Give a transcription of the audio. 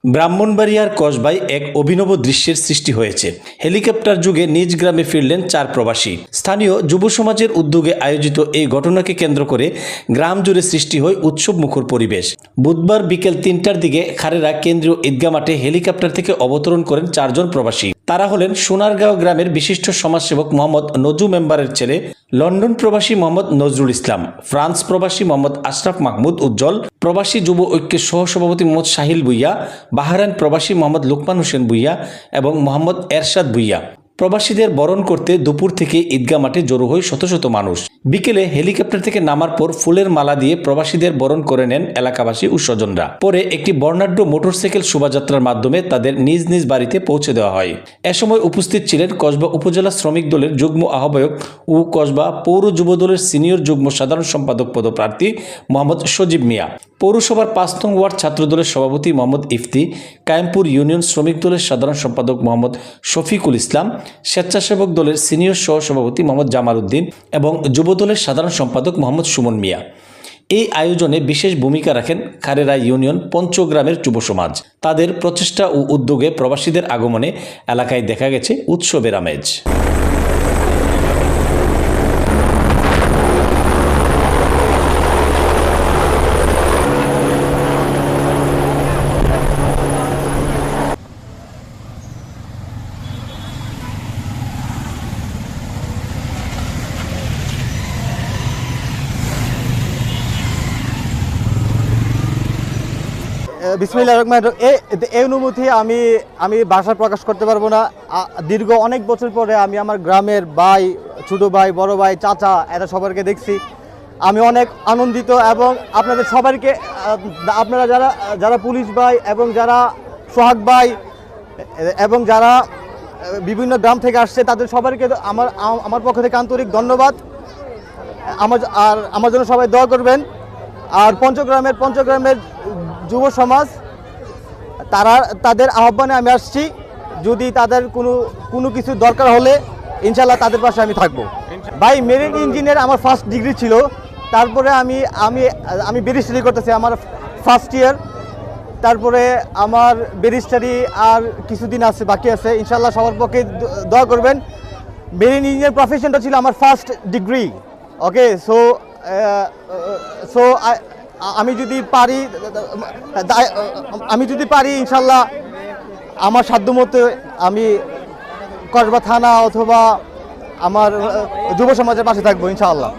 ব্রাহ্মণবাড়িয়ার কসবায় এক অভিনব দৃশ্যের সৃষ্টি হয়েছে। হেলিকপ্টার যুগে নিজ গ্রামে ফিরলেন 4 প্রবাসী। স্থানীয় যুব সমাজের উদ্যোগে আয়োজিত এই ঘটনাকে কেন্দ্র করে গ্রাম জুড়ে সৃষ্টি হয় উৎসব মুখর পরিবেশ। বুধবার বিকেল 3টার দিকে খারেরা কেন্দ্রীয় ঈদগাহ মাঠে হেলিকপ্টার থেকে অবতরণ করেন 4 জন প্রবাসী। তারা হলেন সোনারগাঁও গ্রামের বিশিষ্ট সমাজসেবক মোহাম্মদ নজু মেম্বারের ছেলে, লন্ডন প্রবাসী মোহাম্মদ নজরুল ইসলাম, ফ্রান্স প্রবাসী মোহাম্মদ আশরাফ মাহমুদ উজ্জ্বল, প্রবাসী যুব ঐক্যের সহসভাপতি মোহাম্মদ সাহিল ভুইয়া, বাহরাইন প্রবাসী মোহাম্মদ লোকমান হোসেন ভুইয়া এবং মোহাম্মদ এরশাদ ভুইয়া। প্রবাসীদের বরণ করতে দুপুর থেকে ঈদগাহ মাঠে জড়ো হয় শত শত মানুষ। বিকেলে হেলিকপ্টার থেকে নামার পর ফুলের মালা দিয়ে প্রবাসীদের বরণ করে নেন এলাকাবাসী ও স্বজনরা। পরে একটি বর্ণাঢ্য মোটরসাইকেল শোভাযাত্রার মাধ্যমে তাদের নিজ নিজ বাড়িতে পৌঁছে দেওয়া হয়। এ সময় উপস্থিত ছিলেন কসবা উপজেলা শ্রমিক দলের যুগ্ম আহ্বায়ক ও কসবা পৌর যুব দলের সিনিয়র যুগ্ম সাধারণ সম্পাদক পদপ্রার্থী মোহাম্মদ সজীব মিয়া, পৌরসভার 5 নং ওয়ার্ড ছাত্রদলের সভাপতি মোহাম্মদ ইফতি, কায়েমপুর ইউনিয়ন শ্রমিক দলের সাধারণ সম্পাদক মোহাম্মদ শফিকুল ইসলাম, স্বেচ্ছাসেবক দলের সিনিয়র সহসভাপতি মোহাম্মদ জামাল উদ্দিন এবং যুব দলের সাধারণ সম্পাদক মোহাম্মদ সুমন মিয়া। এই আয়োজনে বিশেষ ভূমিকা রাখেন খারেরা ইউনিয়ন পঞ্চগ্রামের যুব সমাজ। তাদের প্রচেষ্টা ও উদ্যোগে প্রবাসীদের আগমনে এলাকায় দেখা গেছে উৎসবের আমেজ। বিসমিল্লাহির রহমানির রহিম। এই অনুভূতি আমি ভাষায় প্রকাশ করতে পারবো না। দীর্ঘ অনেক বছর পরে আমি আমার গ্রামের ভাই, ছোটো ভাই, বড় ভাই, চাচা এরা সবাইকে দেখছি। আমি অনেক আনন্দিত এবং আপনাদের সবাইকে, আপনারা যারা পুলিশ ভাই এবং যারা সোহাগ ভাই এবং যারা বিভিন্ন গ্রাম থেকে আসছে তাদের সবাইকে আমার পক্ষ থেকে আন্তরিক ধন্যবাদ। আমার জন্য সবাই দোয়া করবেন। আর পঞ্চগ্রামের যুব সমাজ তাদের আহ্বানে আমি আসছি। যদি তাদের কোনো কিছু দরকার হলে ইনশাল্লাহ তাদের পাশে আমি থাকবো। ভাই, মেরিন ইঞ্জিনিয়ার আমার ফার্স্ট ডিগ্রি ছিল। তারপরে আমি ব্যারিস্টারি করতেছি, আমার ফার্স্ট ইয়ার। তারপরে আমার ব্যারিস্টারি আর কিছুদিন আছে, বাকি আছে। ইনশাল্লাহ সবার পক্ষে দোয়া করবেন। মেরিন ইঞ্জিনিয়ার প্রফেশনটা ছিল আমার ফার্স্ট ডিগ্রি। ওকে, সো আমি যদি পারি ইনশাল্লাহ আমার সাধ্যমতো আমি কসবা থানা অথবা আমার যুব সমাজের পাশে থাকবো ইনশাআল্লাহ।